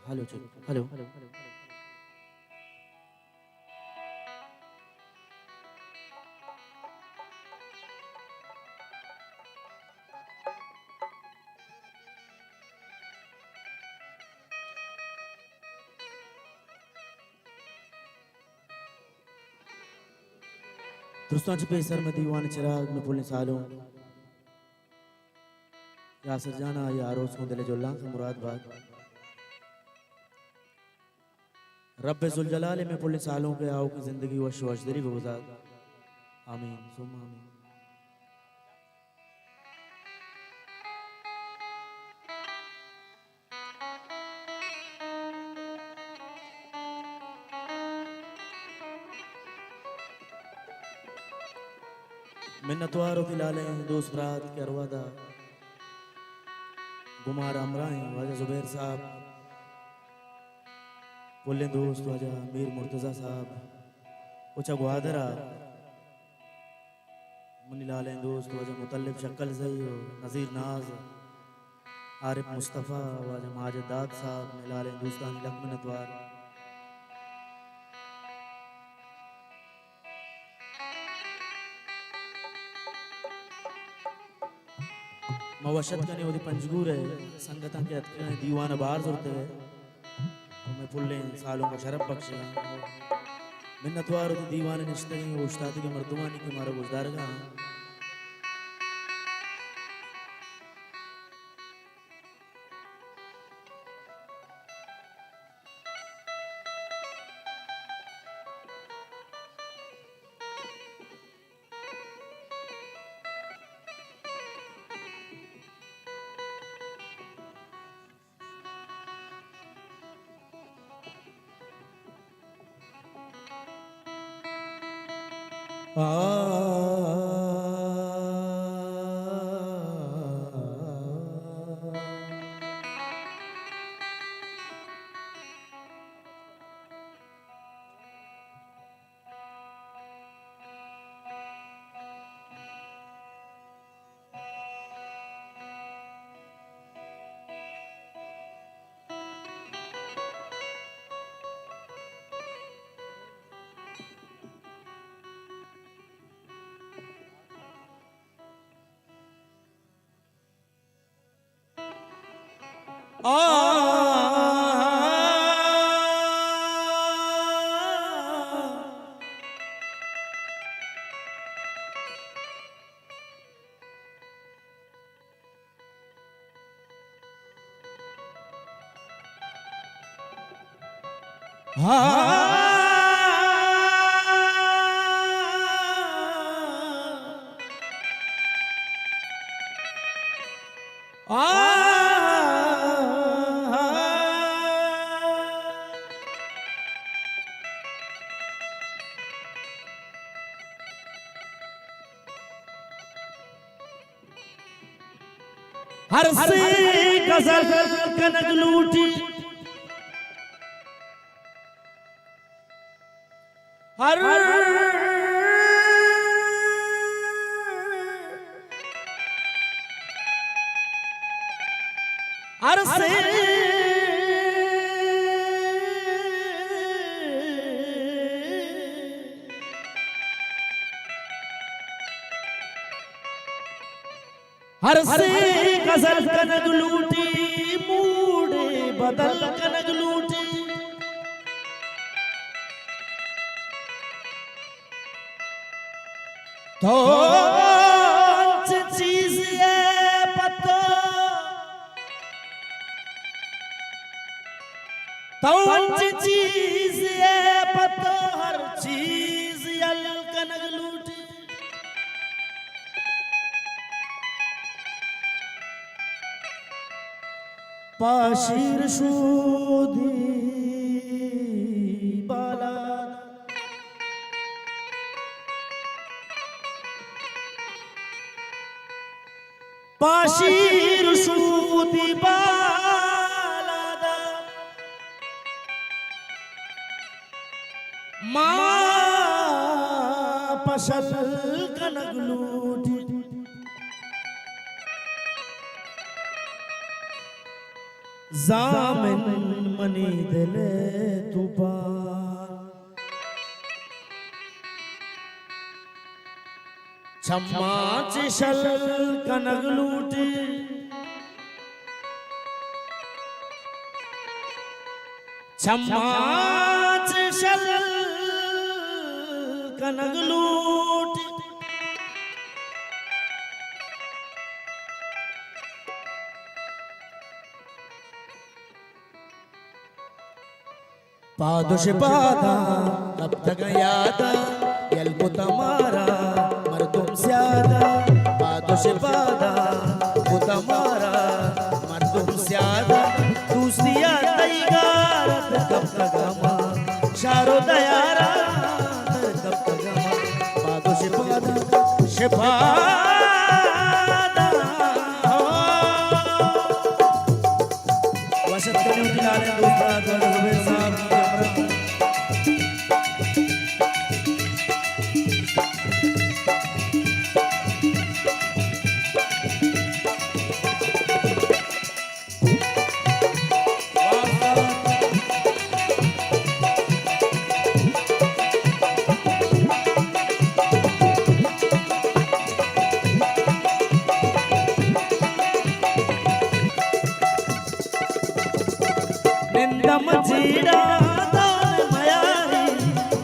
Hello check hello दोस्तों आज pacer में दीवान चिराग में पुलिस सालों या सजाना या रोज को दिले जो लाख मुराद बात रब्बे जुल जलाले में पुलिस सालों के आओ की जिंदगी वश वशदरी को गुजार आमीन सुम आमीन। मिन्नतवारों की लाले दोस्त रात के अरवादा गुमार अमराएं वाजा जुबैर साहब पुल्ले दोस्त वाजा मीर मुर्तजा साहब उचा गुआदरा मुनी लाले दोस्त वाजा मुतल्लिब शक्ल ज़ई नज़ीर नाज आरिफ मुस्तफ़ा वाजा माजिद दाद साहब मिलाले दोस्तानी लक मिन्नतवार मवशत कने ओदी पंजगूर है संगता के अतके दीवान बार जुरते है मैं पुल्ले सालों का शरफ बख्शे मिन्नतवार ओदी दीवान निश्ते हैं उस्ताद के मर्दुमानी के मारा गुज़ारगा हर से गजल कनक लूटी हर हर से हर से गजल कनक लूटी मूड़े बदल कनक लूटी तो चीज ये पतो तो चीज ये पतो हर चीज यल कनक लूटी पाशीर शोधी बाला पाशीर शोधी बाला माँ पशल कनक लूटी जामिन मनी दिले तुपा छम्मा चिशल कनक लूटी छम्मा चिशल कनक लूटी पादोश पादा अब तक याद यल्पु तमारा मर्दुम स्यादा पादोश पादा पुतमारा मर्दुम स्यादा दूसरिया तैगार कब तक गमा शारो दयारा कब तक गमा पादोश पादा शिफादा वसत करने दिलाने दूसरा द्वारा जुबेर साहब की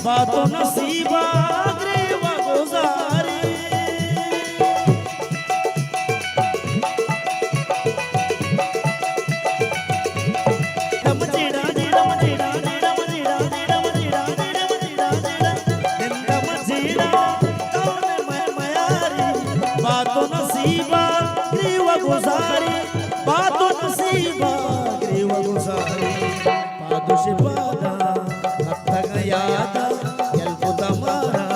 बातों नसीबा ग्रेवा गुजारी दम जेड़ा जेड़ा मजेड़ा जेड़ा मजेड़ा जेड़ा मजेड़ा जेड़ा मजेड़ा जेड़ा दम जेड़ा कौन मयारी बातों नसीबा ग्रेवा गुजारी बातों नसीबा ग्रेवा गुजारी पादो से पादा अब तक याद यल्पु तमारा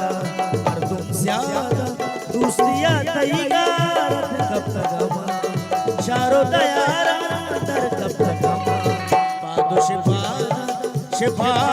मर्दुम स्यादा दूसरिया तैगार कब तक गमा शारो दयारा दर कब तक गमा पादो शिफादा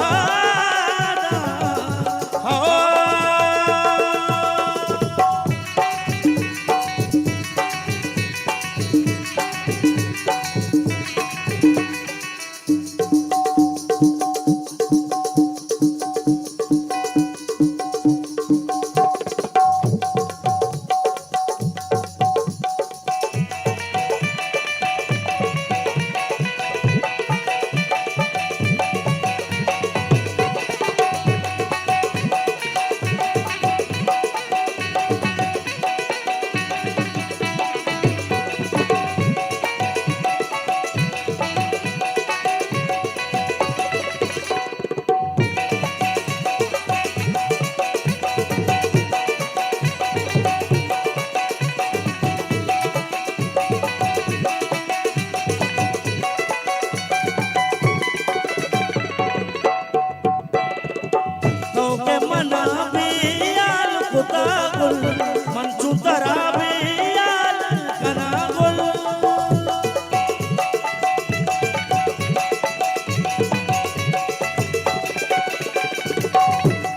मंचू तराबे याल कनागुल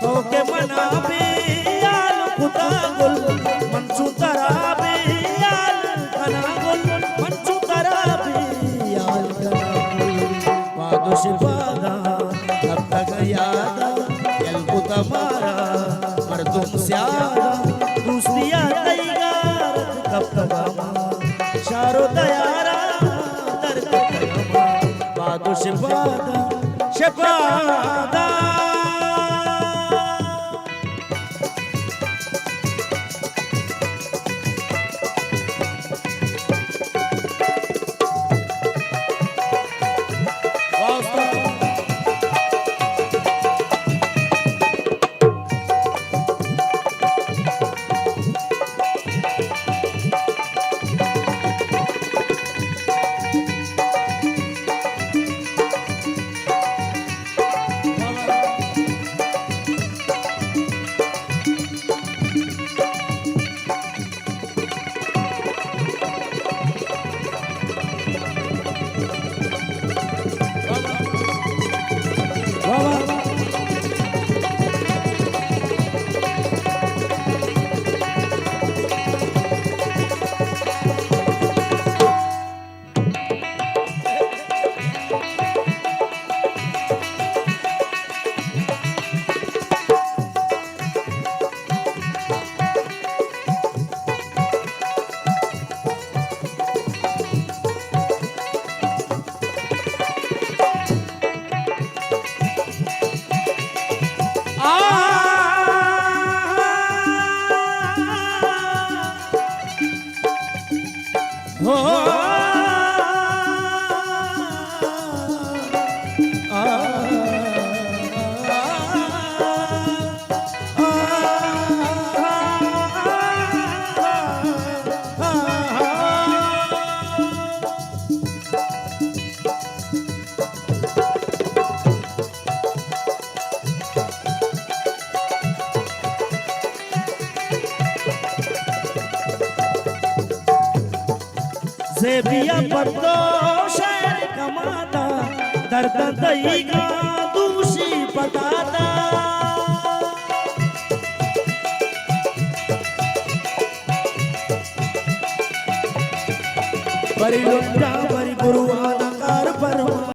तो के मनाबे याल खुदागुल मंचू तराबे याल कनागुल मंचू तराबे याल कनागुल पादो शिफादा अब तक याद यल्पु तमारा मर्दुम स्यादा दूसरिया तैगार कब तक गमा शारो दयारा दर कब तक गमा पादो शिफादा शिफादा हो जेबिया पत्तो शहर कमाता दर्द दही का दूषी पताता बरी लुंडा बरी गुरुआना कार पर